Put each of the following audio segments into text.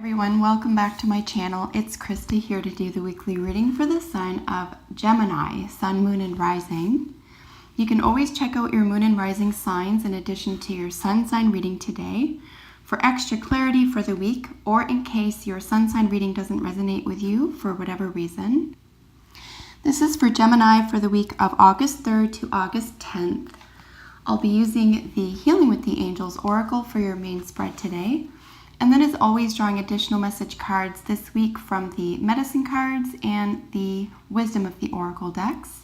Everyone, welcome back to my channel. It's Krista here to do the weekly reading for the sign of Gemini, Sun, Moon, and Rising. You can always check out your Moon and Rising signs in addition to your Sun sign reading today for extra clarity for the week, or in case your Sun sign reading doesn't resonate with you for whatever reason. This is for Gemini for the week of August 3rd to August 10th. I'll be using the Healing with the Angels Oracle for your main spread today. And then, as always, drawing additional message cards this week from the Medicine cards and the Wisdom of the Oracle decks.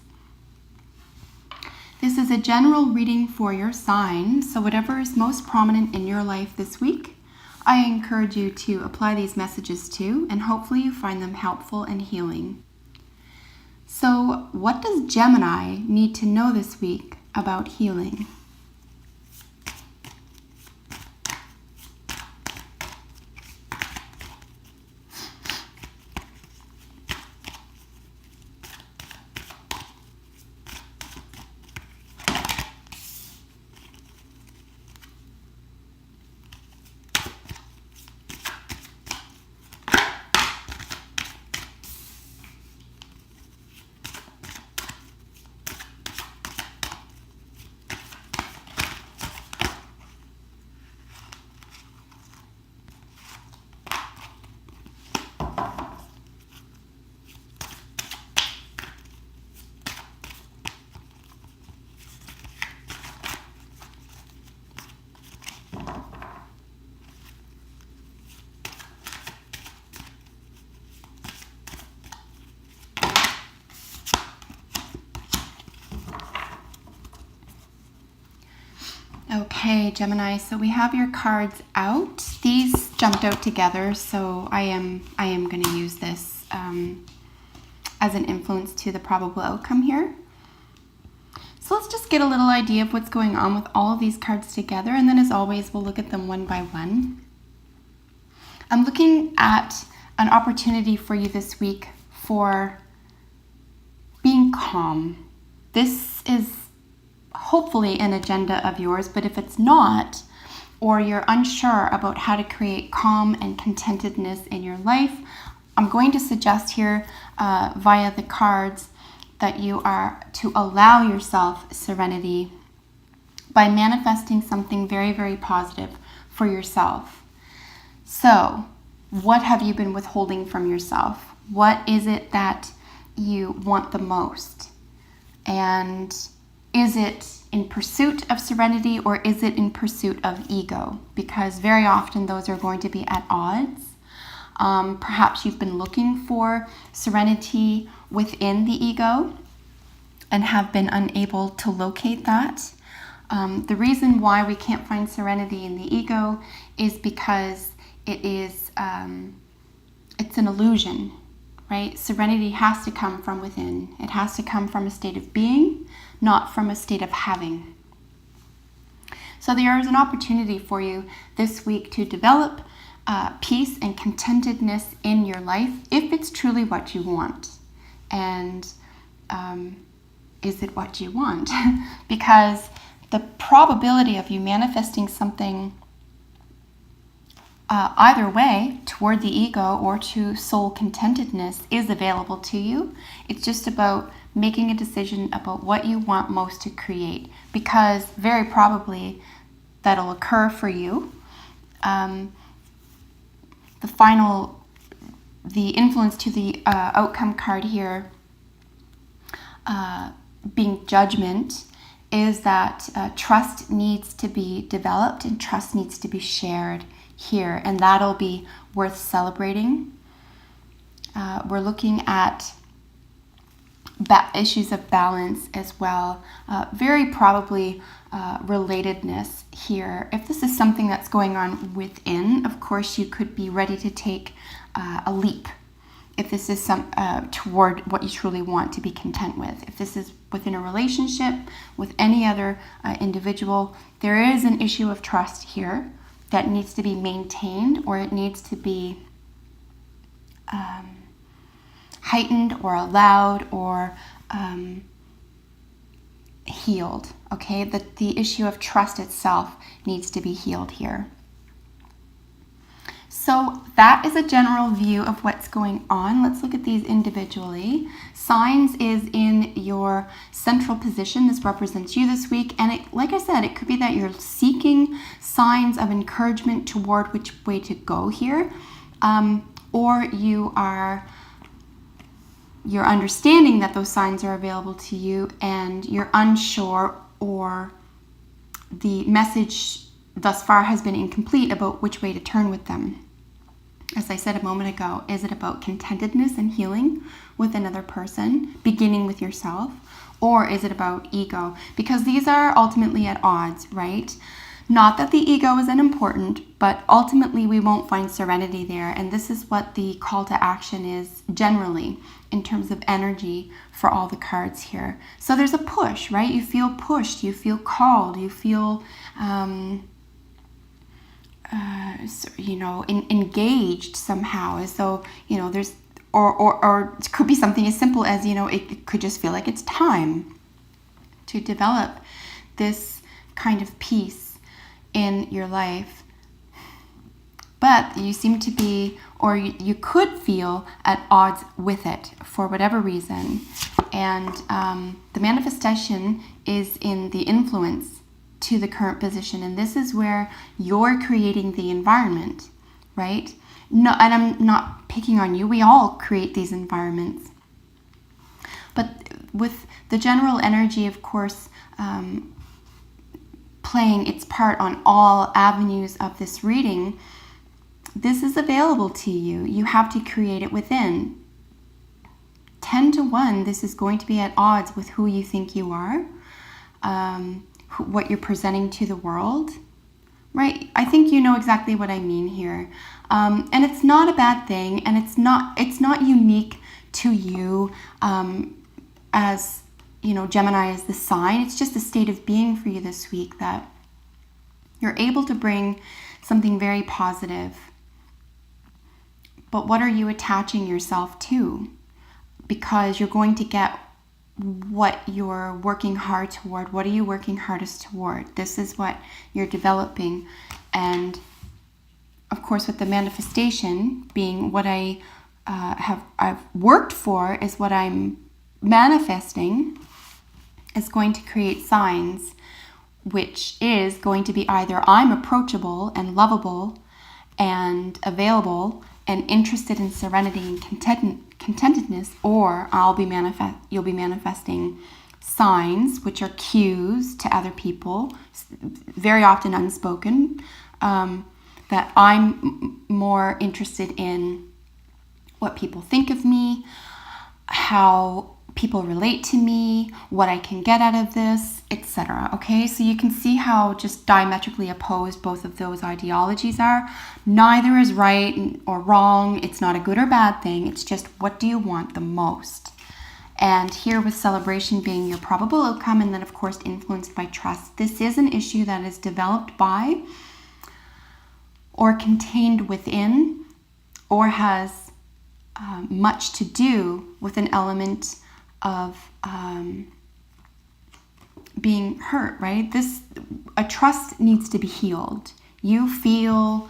This is a general reading for your sign, so whatever is most prominent in your life this week, I encourage you to apply these messages to, and hopefully you find them helpful and healing. So, what does Gemini need to know this week about healing? Okay, Gemini, so we have your cards out. These jumped out together, so I am going to use this as an influence to the probable outcome here. So let's just get a little idea of what's going on with all of these cards together, and then as always, we'll look at them one by one. I'm looking at an opportunity for you this week for being calm. This is hopefully an agenda of yours, but if it's not, or you're unsure about how to create calm and contentedness in your life, I'm going to suggest here via the cards that you are to allow yourself serenity by manifesting something very, very positive for yourself. So, what have you been withholding from yourself? What is it that you want the most? And is it in pursuit of serenity, or is it in pursuit of ego? Because very often those are going to be at odds. Perhaps you've been looking for serenity within the ego and have been unable to locate that. The reason why we can't find serenity in the ego is because it's an illusion, right? Serenity has to come from within. It has to come from a state of being, not from a state of having. So there is an opportunity for you this week to develop peace and contentedness in your life if it's truly what you want. And is it what you want? Because the probability of you manifesting something either way, toward the ego or to soul contentedness, is available to you. It's just about making a decision about what you want most to create, because very probably that'll occur for you. The influence to the outcome card here, being judgment, is that trust needs to be developed and trust needs to be shared here, and that'll be worth celebrating. We're looking at issues of balance as well, very probably relatedness here. If this is something that's going on within, of course you could be ready to take a leap. If this is toward what you truly want to be content with. If this is within a relationship with any other individual, there is an issue of trust here that needs to be maintained, or it needs to be heightened or allowed or healed, okay? The issue of trust itself needs to be healed here. So that is a general view of what's going on. Let's look at these individually. Signs is in your central position. This represents you this week. And it, like I said, it could be that you're seeking signs of encouragement toward which way to go here. Or you're understanding that those signs are available to you and you're unsure, or the message thus far has been incomplete about which way to turn with them. As I said a moment ago, is it about contentedness and healing with another person, beginning with yourself, or is it about ego? Because these are ultimately at odds, right? Not that the ego is unimportant, but ultimately we won't find serenity there. And this is what the call to action is generally in terms of energy for all the cards here. So there's a push, right? You feel pushed, you feel called, you feel engaged somehow, as though, there's, or it could be something as simple as, it could just feel like it's time to develop this kind of peace in your life. But you seem to be, or you could feel at odds with it for whatever reason. And the manifestation is in the influence to the current position, and this is where you're creating the environment, right? No, and I'm not picking on you. We all create these environments, but with the general energy, of course, playing its part on all avenues of this reading, this is available to you. You have to create it within. 10 to 1, this is going to be at odds with who you think you are, what you're presenting to the world, right? I think you know exactly what I mean here. And it's not a bad thing, and it's not unique to you as, Gemini is the sign. It's just a state of being for you this week that you're able to bring something very positive. But what are you attaching yourself to? Because you're going to get what you're working hard toward. What are you working hardest toward? This is what you're developing. And of course, with the manifestation being what I've worked for, is what I'm manifesting, is going to create signs, which is going to be either I'm approachable and lovable and available and interested in serenity and contentedness, or you'll be manifesting signs, which are cues to other people, very often unspoken, that I'm more interested in what people think of me, how people relate to me, what I can get out of this, etc. Okay, so you can see how just diametrically opposed both of those ideologies are. Neither is right or wrong. It's not a good or bad thing. It's just, what do you want the most? And here with celebration being your probable outcome, and then of course influenced by trust, this is an issue that is developed by or contained within, or has much to do with an element of being hurt, right? A trust needs to be healed. You feel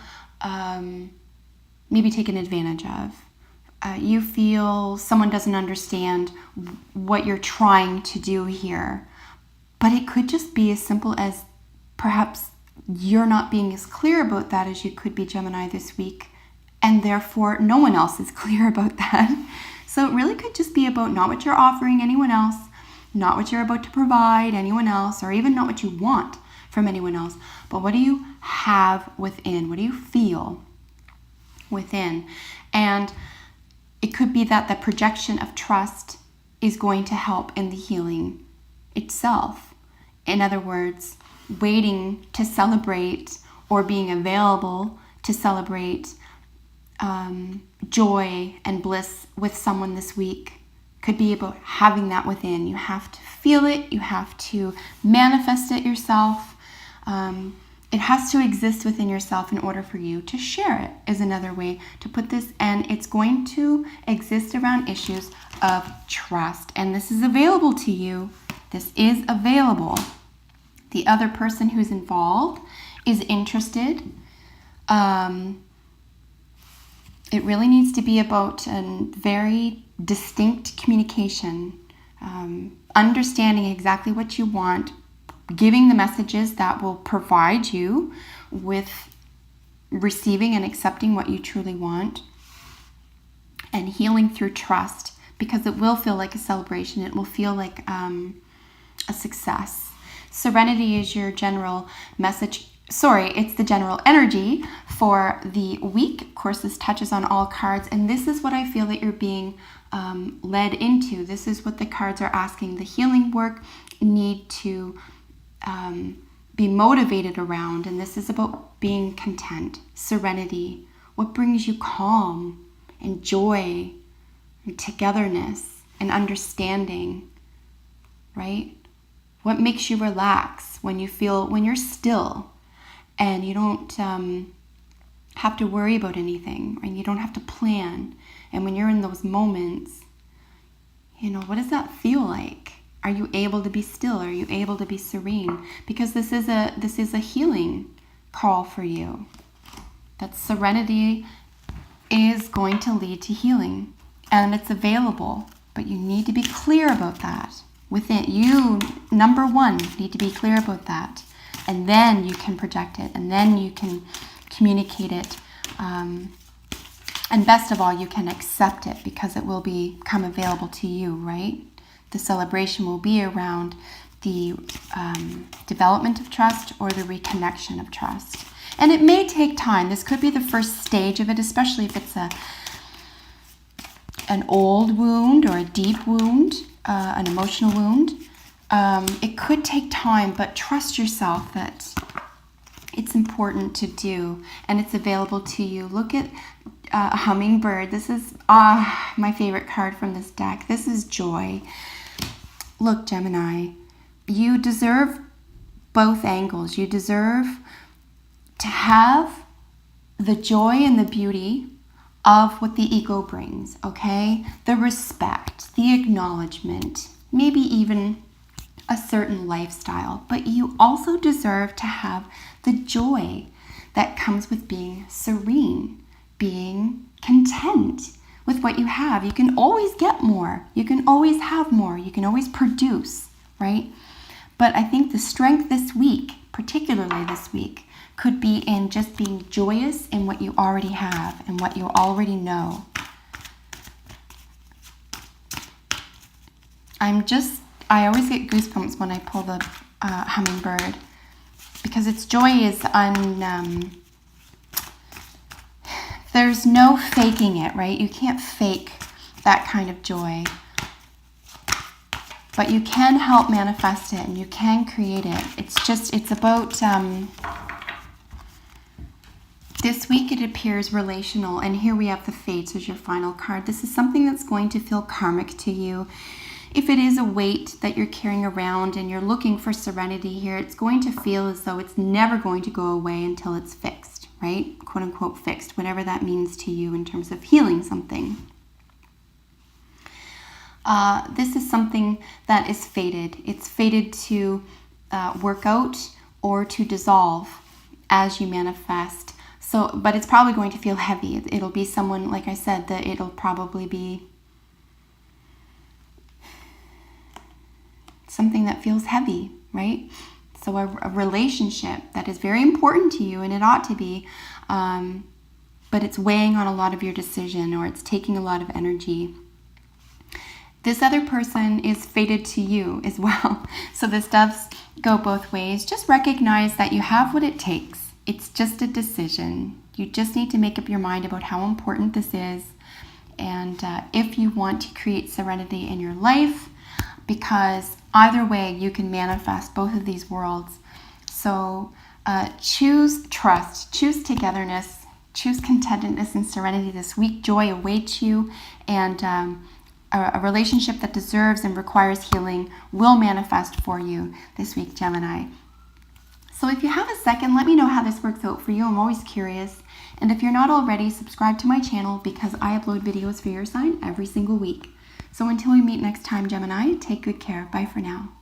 maybe taken advantage of. You feel someone doesn't understand what you're trying to do here. But it could just be as simple as perhaps you're not being as clear about that as you could be, Gemini, this week, and therefore no one else is clear about that. So it really could just be about not what you're offering anyone else, not what you're about to provide anyone else, or even not what you want from anyone else, but what do you have within? What do you feel within? And it could be that the projection of trust is going to help in the healing itself. In other words, waiting to celebrate or being available to celebrate joy and bliss with someone this week could be about having that within. You have to feel it. You have to manifest it yourself. It has to exist within yourself in order for you to share it, is another way to put this. And it's going to exist around issues of trust. And this is available to you. This is available. The other person who's involved is interested. It really needs to be about a very distinct communication, understanding exactly what you want, giving the messages that will provide you with receiving and accepting what you truly want, and healing through trust, because it will feel like a celebration. It will feel like a success. Serenity is your general message. It's the general energy for the week. Of course, this touches on all cards, and this is what I feel that you're being led into. This is what the cards are asking. The healing work need to be motivated around, and this is about being content, serenity, what brings you calm and joy and togetherness and understanding, right? What makes you relax when you're still and you don't have to worry about anything, and you don't have to plan. And when you're in those moments, what does that feel like? Are you able to be still? Are you able to be serene? Because this is a healing call for you. That serenity is going to lead to healing, and it's available, but you need to be clear about that. Within you, number one, need to be clear about that, and then you can project it, and then you can communicate it, and best of all, you can accept it, because it will become available to you, right? The celebration will be around the development of trust or the reconnection of trust. And it may take time. This could be the first stage of it, especially if it's an old wound or a deep wound, an emotional wound. It could take time, but trust yourself that it's important to do, and it's available to you. Look at a hummingbird. This is my favorite card from this deck. This is joy. Look, Gemini, you deserve both angles. You deserve to have the joy and the beauty of what the ego brings, okay? The respect, the acknowledgement, maybe even a certain lifestyle. But you also deserve to have the joy that comes with being serene, being content with what you have. You can always get more. You can always have more. You can always produce, right? But I think the strength this week, particularly this week, could be in just being joyous in what you already have and what you already know. I always get goosebumps when I pull the hummingbird, because its joy is there's no faking it, right? You can't fake that kind of joy. But you can help manifest it, and you can create it. It's about, this week it appears relational, and here we have the Fates as your final card. This is something that's going to feel karmic to you. If it is a weight that you're carrying around and you're looking for serenity here, it's going to feel as though it's never going to go away until it's fixed, right? Quote unquote fixed, whatever that means to you in terms of healing something. This is something that is fated. It's fated to work out or to dissolve as you manifest. But it's probably going to feel heavy. It'll be someone, like I said, that it'll probably be something that feels heavy, right? So a relationship that is very important to you, and it ought to be, but it's weighing on a lot of your decision, or it's taking a lot of energy. This other person is fated to you as well. So this does go both ways. Just recognize that you have what it takes. It's just a decision. You just need to make up your mind about how important this is, and if you want to create serenity in your life, because either way you can manifest both of these worlds. So choose trust, choose togetherness, choose contentedness and serenity this week. Joy awaits you, and a relationship that deserves and requires healing will manifest for you this week, Gemini. So if you have a second, let me know how this works out for you. I'm always curious. And if you're not already, subscribe to my channel, because I upload videos for your sign every single week. So until we meet next time, Gemini, take good care. Bye for now.